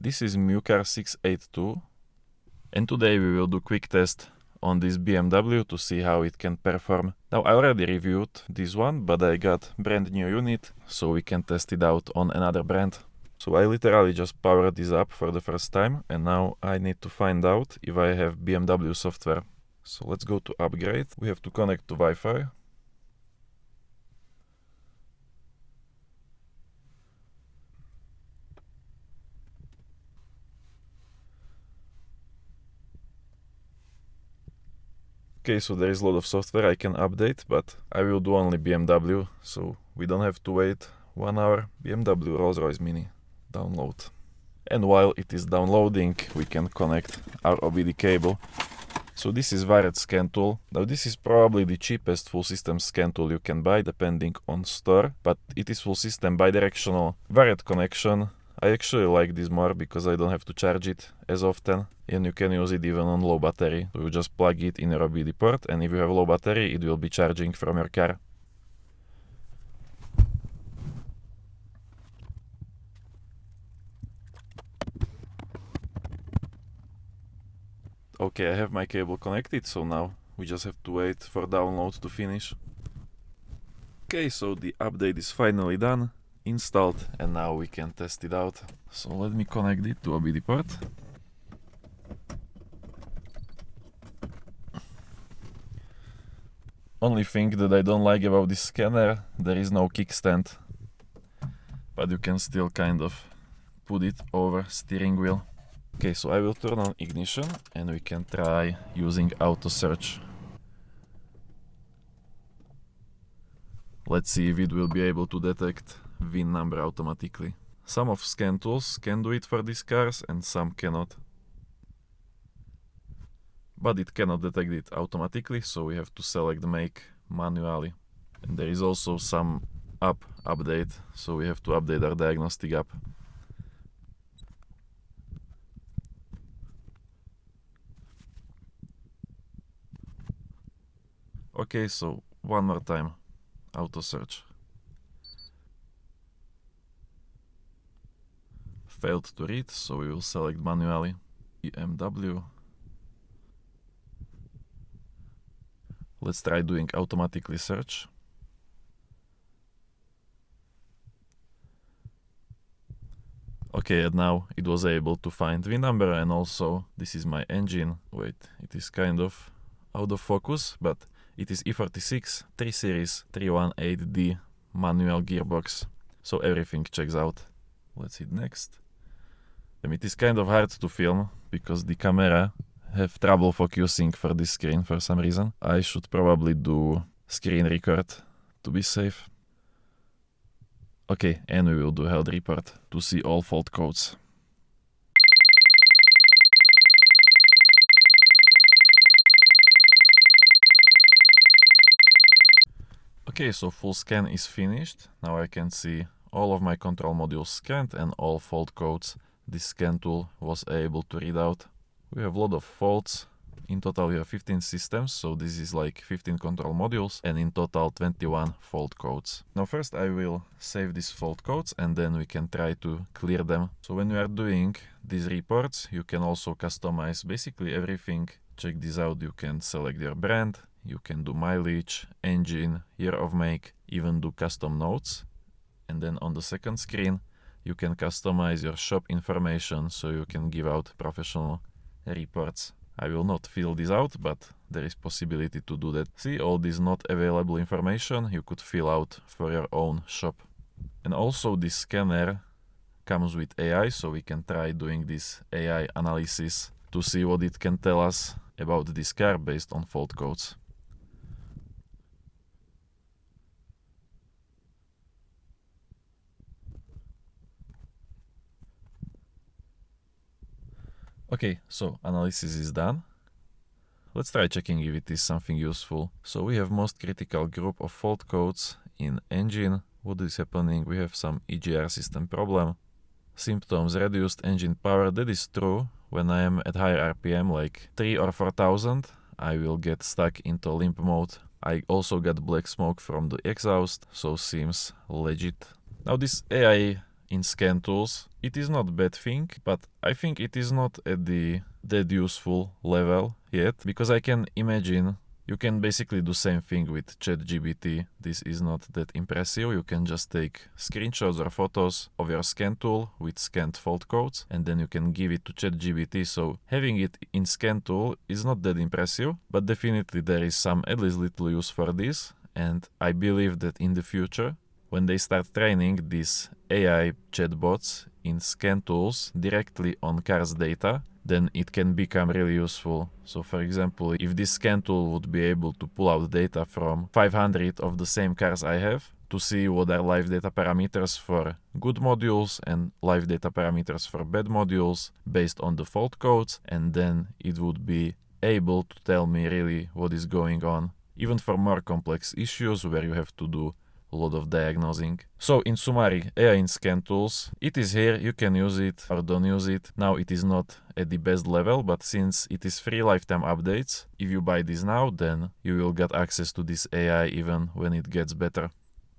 This is Mucar 682, and today we will do quick test on this BMW to see how it can perform. Now I already reviewed this one, but I got brand new unit, so we can test it out on another brand. So I literally just powered this up for the first time, and now I need to find out if I have BMW software. So let's go to upgrade. We have to connect to Wi-Fi. Okay, so there is a lot of software I can update, but I will do only BMW, so we don't have to wait 1 hour. BMW Rolls-Royce Mini download. And while it is downloading, we can connect our OBD cable. So this is wired scan tool. Now this is probably the cheapest full system scan tool you can buy depending on store, but it is full system bidirectional wired connection. I actually like this more because I don't have to charge it as often, and you can use it even on low battery. So you just plug it in your OBD port, and if you have low battery, it will be charging from your car. Okay, I have my cable connected, so now we just have to wait for download to finish. Okay, so the update is finally done, installed, and now we can test it out. So let me connect it to OBD port. Only thing that I don't like about this scanner, there is no kickstand, but you can still kind of put it over steering wheel. Okay, so I will turn on ignition and we can try using auto search. Let's see if it will be able to detect VIN number automatically. Some of scan tools can do it for these cars and some cannot. But it cannot detect it automatically, so we have to select make manually. And there is also some app update, so we have to update our diagnostic app. Okay, so one more time, auto search. Failed to read, so we will select manually BMW. Let's try doing automatically search. Okay, and now it was able to find VIN number, and also this is my engine. Wait, it is kind of out of focus, but it is E46 3 Series 318D manual gearbox, so everything checks out. Let's hit next. And it is kind of hard to film because the camera have trouble focusing for this screen for some reason. I should probably do screen record to be safe. Okay, and we will do health report to see all fault codes. Okay, so full scan is finished. Now I can see all of my control modules scanned and all fault codes this scan tool was able to read out. We have a lot of faults. In total we have 15 systems, so this is like 15 control modules, and in total 21 fault codes. Now first I will save these fault codes and then we can try to clear them. So when you are doing these reports, you can also customize basically everything. Check this out, you can select your brand, you can do mileage, engine, year of make, even do custom notes. And then on the second screen, you can customize your shop information so you can give out professional reports. I will not fill this out, but there is possibility to do that. See, all this not available information you could fill out for your own shop. And also this scanner comes with AI, so we can try doing this AI analysis to see what it can tell us about this car based on fault codes. Okay, so analysis is done. Let's try checking if it is something useful. So we have most critical group of fault codes in engine. What is happening? We have some EGR system problem. Symptoms: reduced engine power. That is true. When I am at higher RPM, like 3 or 4000, I will get stuck into limp mode. I also got black smoke from the exhaust, so seems legit. Now this AI in scan tools. It is not bad thing, but I think it is not at the that useful level yet, because I can imagine you can basically do same thing with ChatGPT. This is not that impressive. You can just take screenshots or photos of your scan tool with scanned fault codes, and then you can give it to ChatGPT. So having it in scan tool is not that impressive, but definitely there is some at least little use for this. And I believe that in the future, when they start training these AI chatbots in scan tools directly on cars data, then it can become really useful. So for example, if this scan tool would be able to pull out data from 500 of the same cars I have to see what are live data parameters for good modules and live data parameters for bad modules based on the fault codes, and then it would be able to tell me really what is going on, even for more complex issues where you have to do a lot of diagnosing. So in summary, AI in scan tools, it is here, you can use it or don't use it. Now it is not at the best level, but since it is free lifetime updates, if you buy this now, then you will get access to this AI even when it gets better.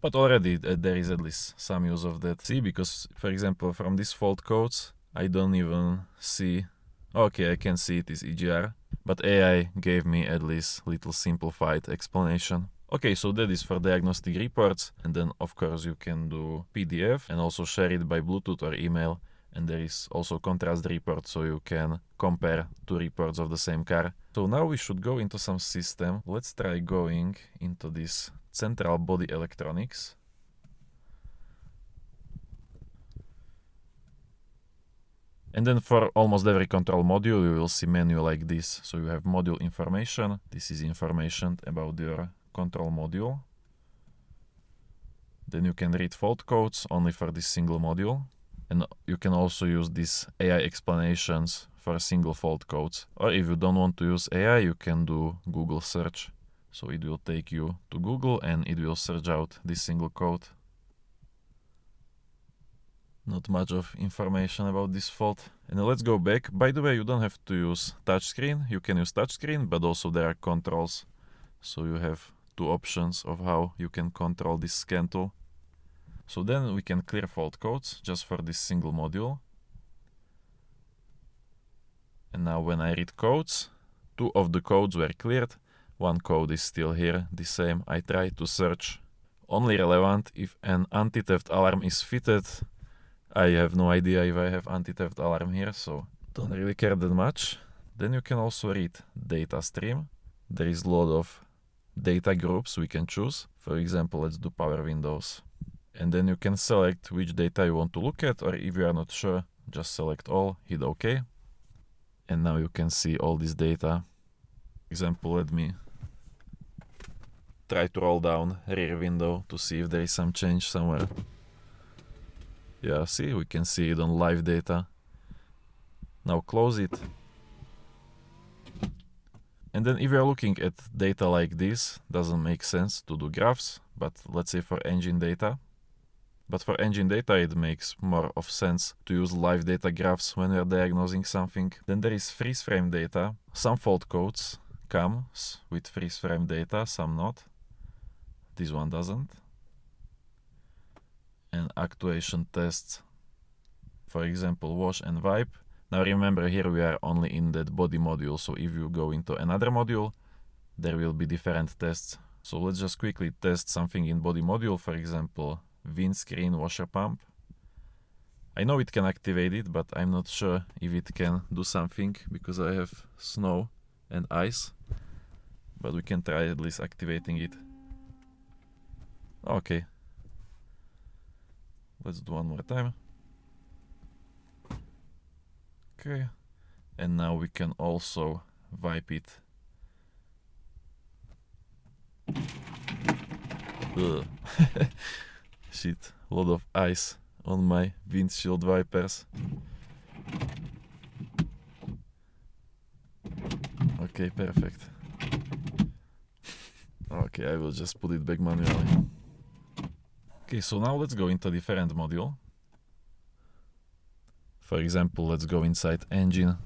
But already there is at least some use of that. See, because for example, from these fault codes, I don't even see, okay, I can see it is EGR, but AI gave me at least little simplified explanation. Okay, so that is for diagnostic reports, and then of course you can do PDF and also share it by Bluetooth or email, and there is also contrast report, so you can compare two reports of the same car. So now we should go into some system. Let's try going into this central body electronics. And then for almost every control module you will see menu like this. So you have module information. This is information about your control module. Then you can read fault codes only for this single module. And you can also use these AI explanations for single fault codes. Or if you don't want to use AI, you can do Google search. So it will take you to Google and it will search out this single code. Not much of information about this fault. And let's go back. By the way, you don't have to use touchscreen. You can use touchscreen, but also there are controls. So you have two options of how you can control this scan tool. So then we can clear fault codes just for this single module. And now when I read codes, two of the codes were cleared. One code is still here, the same. I try to search only relevant if an anti-theft alarm is fitted. I have no idea if I have anti-theft alarm here, so don't really care that much. Then you can also read data stream. There is a lot of data groups we can choose. For example, let's do power windows. And then you can select which data you want to look at, or if you are not sure, just select all, hit OK. And now you can see all this data. For example, let me try to roll down rear window to see if there is some change somewhere. Yeah, see, we can see it on live data. Now close it. And then if you're looking at data like this, doesn't make sense to do graphs, but let's say for engine data. But for engine data, it makes more of sense to use live data graphs when you're diagnosing something. Then there is freeze frame data. Some fault codes come with freeze frame data, some not. This one doesn't. And actuation tests, for example, wash and wipe. Now remember, here we are only in that body module, so if you go into another module, there will be different tests. So let's just quickly test something in body module, for example, windscreen washer pump. I know it can activate it, but I'm not sure if it can do something because I have snow and ice. But we can try at least activating it. Okay. Let's do one more time. Okay. And now we can also wipe it. Ugh. Shit, a lot of ice on my windshield wipers. Okay, perfect. Okay, I will just put it back manually. Okay, so now let's go into a different module. For example, let's go inside engine.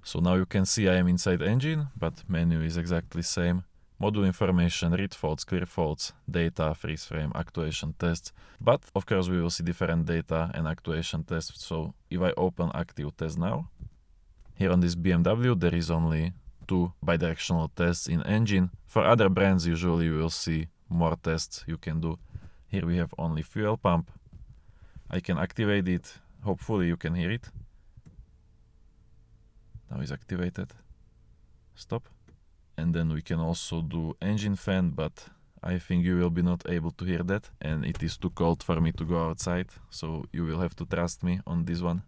So now you can see I am inside engine, but menu is exactly same. module information, read faults, clear faults, data, freeze frame, actuation tests. But of course we will see different data and actuation tests. So if I open active test now, here on this BMW there is only 2 bidirectional tests in engine. For other brands usually you will see more tests you can do. Here we have only fuel pump. I can activate it. Hopefully you can hear it. Now it's activated. Stop. And then we can also do engine fan, but I think you will be not able to hear that, and it is too cold for me to go outside, so you will have to trust me on this one.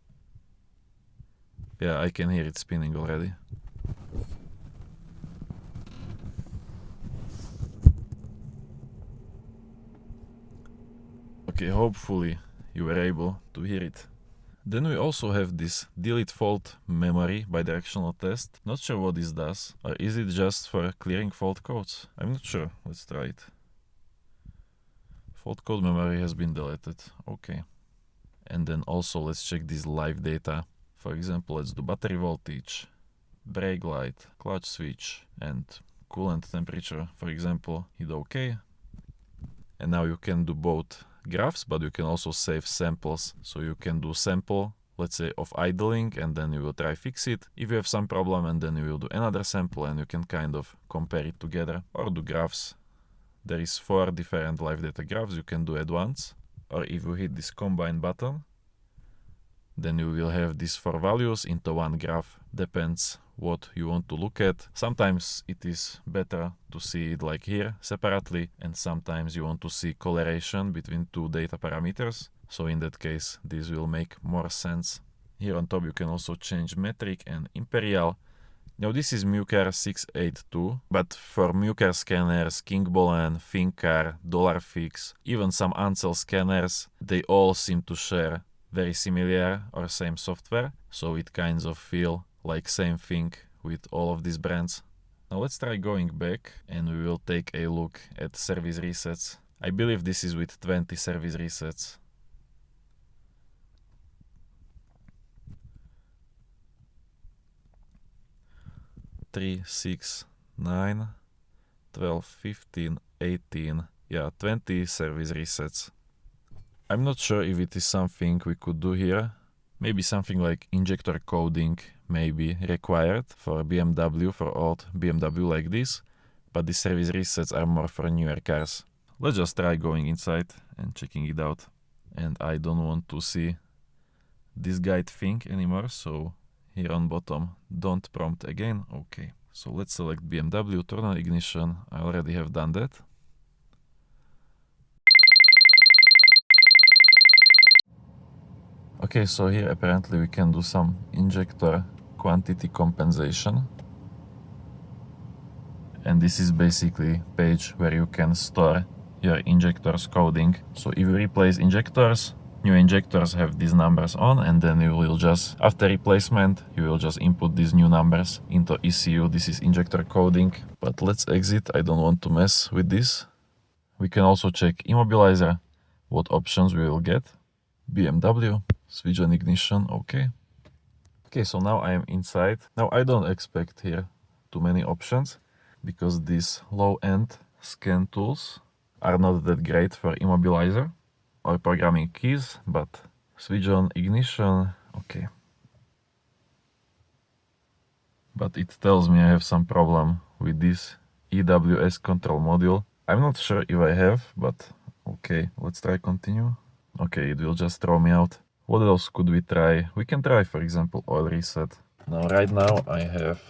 Yeah, I can hear it spinning already. Okay, hopefully you were able to hear it. Then we also have this delete fault memory bidirectional test. Not sure what this does, or is it just for clearing fault codes? I'm not sure. Let's try it. Fault code memory has been deleted. Okay. And then also let's check this live data. For example, let's do battery voltage, brake light, clutch switch, and coolant temperature, for example, hit OK. And now you can do both graphs, but you can also save samples. So you can do sample, let's say, of idling, and then you will try fix it if you have some problem, and then you will do another sample and you can kind of compare it together, or do graphs. There is 4 different live data graphs you can do at once, or if you hit this combine button, then you will have these 4 values into one graph. Depends what you want to look at. Sometimes it is better to see it like here separately, and sometimes you want to see correlation between 2 data parameters. So in that case, this will make more sense. Here on top you can also change metric and imperial. Now this is Mucar 682, but for Mucar scanners, Kingbolen, Fincar, Dollarfix, even some Ansel scanners, they all seem to share very similar or same software, so it kinds of feel like same thing with all of these brands. Now let's try going back and we will take a look at service resets. I believe this is with 20 service resets. Three, 6, 9, 12, 15, 18, yeah, 20 service resets. I'm not sure if it is something we could do here. Maybe something like injector coding may be required for BMW, for old BMW like this, but the service resets are more for newer cars. Let's just try going inside and checking it out. And I don't want to see this guide thing anymore, so here on bottom, don't prompt again. Okay, so let's select BMW, turn on ignition. I already have done that. Okay, so here apparently we can do some injector quantity compensation. And this is basically page where you can store your injectors coding. So if you replace injectors, new injectors have these numbers on, and then you will just, after replacement, you will just input these new numbers into ECU. This is injector coding, but let's exit. I don't want to mess with this. We can also check immobilizer, what options we will get. BMW, switch on ignition, okay. Okay, so now I am inside. Now I don't expect here too many options, because these low-end scan tools are not that great for immobilizer or programming keys, but switch on ignition, okay. But it tells me I have some problem with this EWS control module. I'm not sure if I have, but okay, let's try continue. Okay, it will just throw me out. What else could we try? We can try, for example, oil reset. Now, right now I have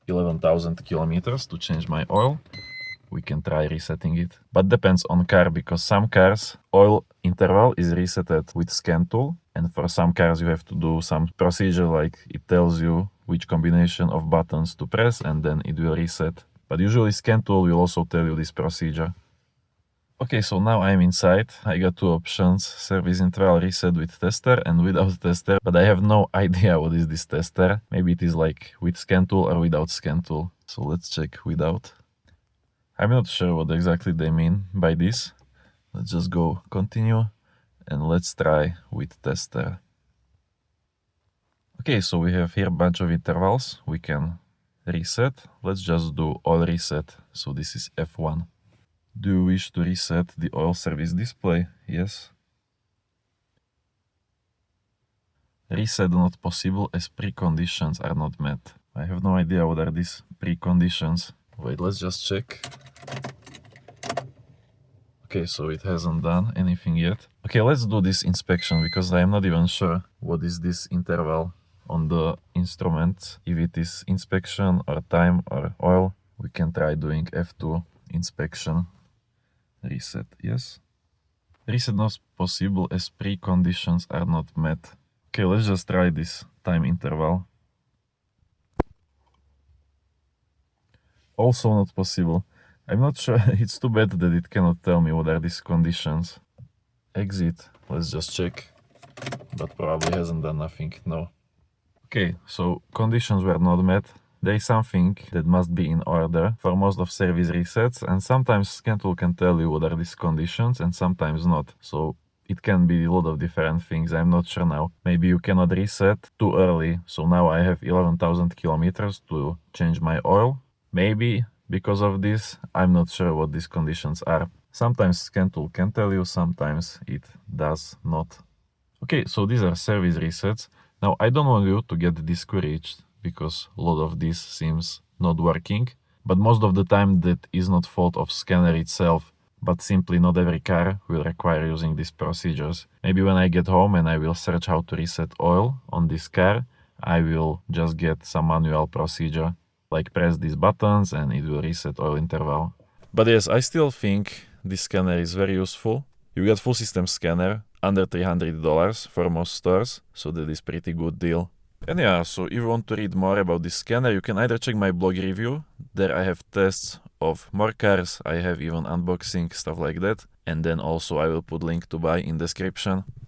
11,000 kilometers to change my oil. We can try resetting it, but depends on car, because some cars oil interval is resetted with scan tool, and for some cars you have to do some procedure, like it tells you which combination of buttons to press and then it will reset. But usually scan tool will also tell you this procedure. Okay, so now I'm inside. I got 2 options, service interval reset with tester and without tester, but I have no idea what is this tester. Maybe it is like with scan tool or without scan tool. So let's check without. I'm not sure what exactly they mean by this. Let's just go continue and let's try with tester. Okay, so we have here a bunch of intervals we can reset. Let's just do oil reset. So this is F1. Do you wish to reset the oil service display? Yes. Reset not possible as preconditions are not met. I have no idea what are these preconditions. Wait, let's just check. Okay, so it hasn't done anything yet. Okay, let's do this inspection because I am not even sure what is this interval on the instrument. If it is inspection or time or oil, we can try doing F2 inspection. Reset, yes. Reset not possible as preconditions are not met. Okay, let's just try this time interval. Also not possible. I'm not sure. It's too bad that it cannot tell me what are these conditions. Exit. Let's just check. But probably hasn't done nothing. No. Okay, so conditions were not met. There is something that must be in order for most of service resets, and sometimes scan tool can tell you what are these conditions and sometimes not. So it can be a lot of different things. I'm not sure now. Maybe you cannot reset too early. So now I have 11,000 kilometers to change my oil. Maybe because of this, I'm not sure what these conditions are. Sometimes scan tool can tell you, sometimes it does not. Okay, so these are service resets. Now I don't want you to get discouraged because a lot of this seems not working, but most of the time that is not fault of scanner itself, but simply not every car will require using these procedures. Maybe when I get home and I will search how to reset oil on this car, I will just get some manual procedure, like press these buttons and it will reset oil interval. But yes, I still think this scanner is very useful. You get full system scanner, under $300 for most stores, so that is pretty good deal. And yeah, so if you want to read more about this scanner, you can either check my blog review, there I have tests of more cars, I have even unboxing, stuff like that, and then also I will put link to buy in description.